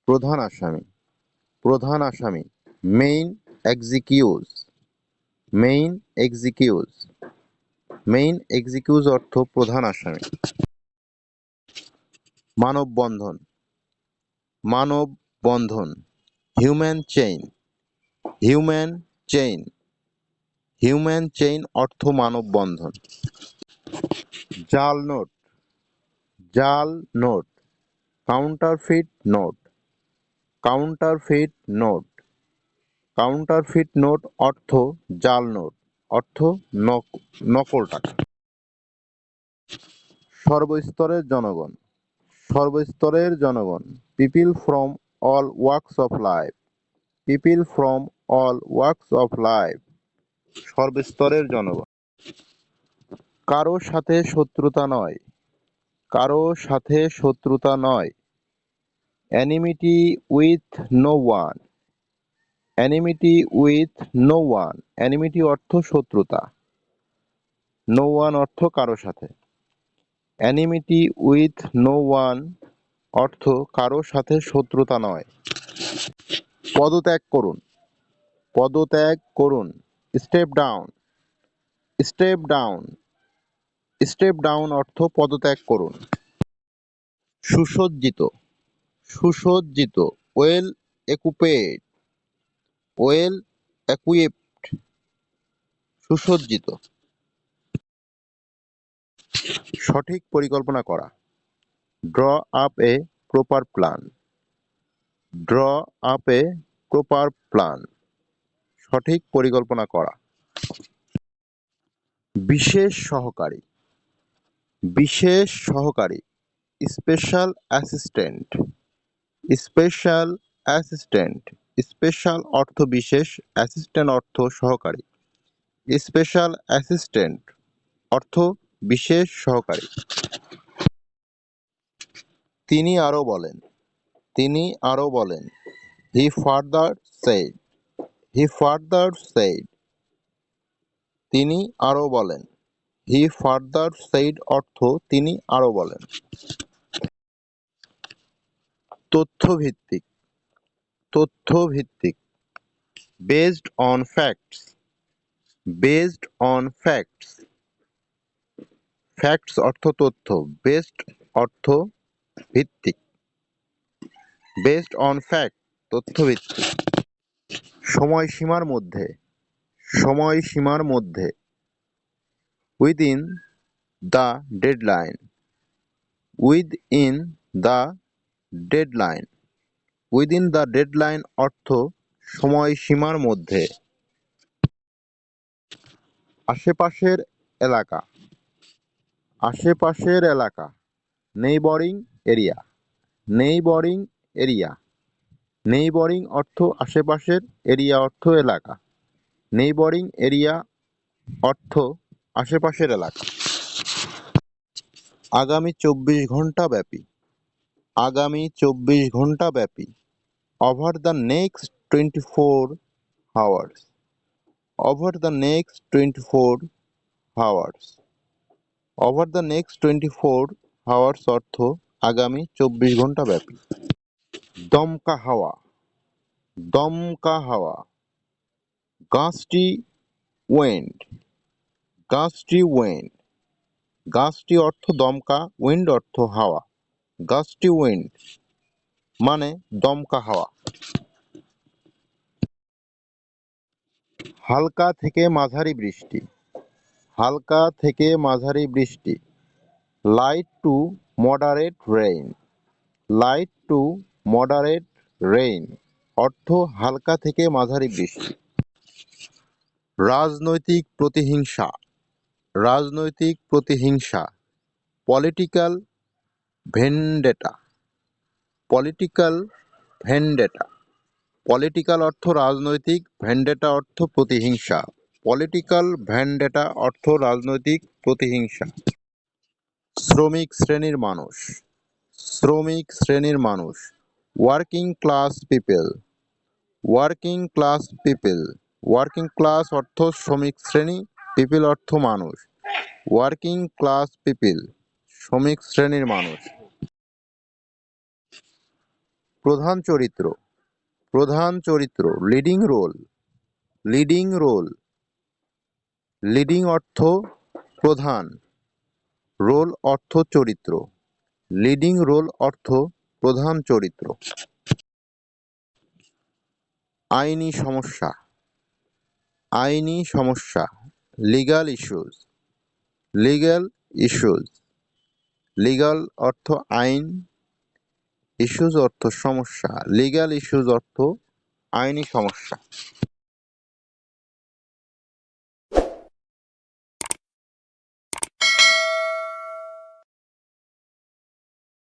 প্রধান আসামি, প্রধান আসামি, মেইন এক্সিকিউজ, মেইন এক্সিকিউজ, মেইন এক্সিকিউজ অর্থ প্রধান আসামি। মানববন্ধন, মানববন্ধন, human chain, human chain, human chain অর্থ মানববন্ধন। জাল নোট, জাল note, counterfeit note, counterfeit note, counterfeit note অর্থ জাল নোট, অর্থ নকল টাকা। সর্বস্তরের জনগণ, সর্বস্তরের জনগণ, people from all works of life, people from all works of life, সর্বস্তরের জনগণ। কারো সাথে শত্রুতা নয়, কারো সাথে শত্রুতা নয়, enmity with no one, enmity with no one, enmity অর্থ শত্রুতা, নো ওয়ান অর্থ কারো সাথে, এনিমিটি উইথ নো ওয়ান অর্থ কারো সাথে শত্রুতা নয়। পদত্যাগ করুন, পদত্যাগ করুন, step down, step down, step down অর্থ পদত্যাগ করুন। সুসজ্জিত, সুসজ্জিত, ওয়েল একুইপড, ওয়েল একুইপড, সুসজ্জিত। সঠিক পরিকল্পনা করা, draw up a proper plan, draw up a proper plan, সঠিক পরিকল্পনা করা। বিশেষ সহকারী, বিশেষ সহকারী, special assistant, special assistant, special অর্থ বিশেষ, অ্যাসিস্ট্যান্ট অর্থ সহকারী, স্পেশাল অ্যাসিস্ট্যান্ট অর্থ বিশেষ সহকারী। তিনি আরো বলেন, তিনি আরো বলেন, he further said, he further said, তিনি আরো বলেন, হি ফার্দার সেড অর্থ তিনি আরো বলেন। তথ্যভিত্তিক, তথ্যভিত্তিক, based on facts, based on facts, facts অর্থ তথ্য, বেসড অর্থ ভিত্তিক, বেসড অন ফ্যাক্ট তথ্যভিত্তিক। সময়সীমার মধ্যে, সময়সীমার মধ্যে, within the deadline, within the deadline, within the deadline অর্থ সময়সীমার মধ্যে। আশেপাশের এলাকা, আশেপাশের এলাকা, neighbouring area, neighbouring area, neighbouring অর্থ আশেপাশের, এরিয়া অর্থ এলাকা, নেইবরিং এরিয়া অর্থ আশেপাশের এলাকা। আগামী 24 ঘন্টা ব্যাপী, আগামী 24 ঘন্টা ব্যাপী, over the next 24 hours, over the next 24 hours, over the next 24 hours অর্থ আগামী 24 ঘন্টা ব্যাপী। দমকা হাওয়া, দমকা হাওয়া, gusty wind, gusty wind, gusty অর্থ দমকা, উইন্ড অর্থ হাওয়া, গাস্টি উইন্ড মানে দমকা হাওয়া। হালকা থেকে মাঝারি বৃষ্টি, হালকা থেকে মাঝারি বৃষ্টি, light to moderate rain, light to moderate rain অর্থ হালকা থেকে মাঝারি বৃষ্টি। রাজনৈতিক প্রতিহিংসা, রাজনৈতিক প্রতিহিংসা, political vendetta, political vendetta, political অর্থ রাজনৈতিক, ভেন্ডেটা অর্থ প্রতিহিংসা, পলিটিক্যাল ভেন্ডেটা অর্থ রাজনৈতিক প্রতিহিংসা। শ্রমিক শ্রেণীর মানুষ, শ্রমিক শ্রেণীর মানুষ, working class people, working class people, working class অর্থ শ্রমিক শ্রেণী, পিপল অর্থ মানুষ, ওয়ার্কিং ক্লাস পিপল শ্রমিক শ্রেণীর মানুষ। প্রধান চরিত্র, প্রধান চরিত্র, leading role, leading role, leading অর্থ প্রধান, রোল অর্থ চরিত্র, লিডিং রোল অর্থ প্রধান চরিত্র। আইনি সমস্যা, আইনি সমস্যা, legal issues, legal issues, legal অর্থ আইন, ইস্যুস অর্থ সমস্যা, লিগ্যাল ইস্যুস অর্থ আইনি সমস্যা।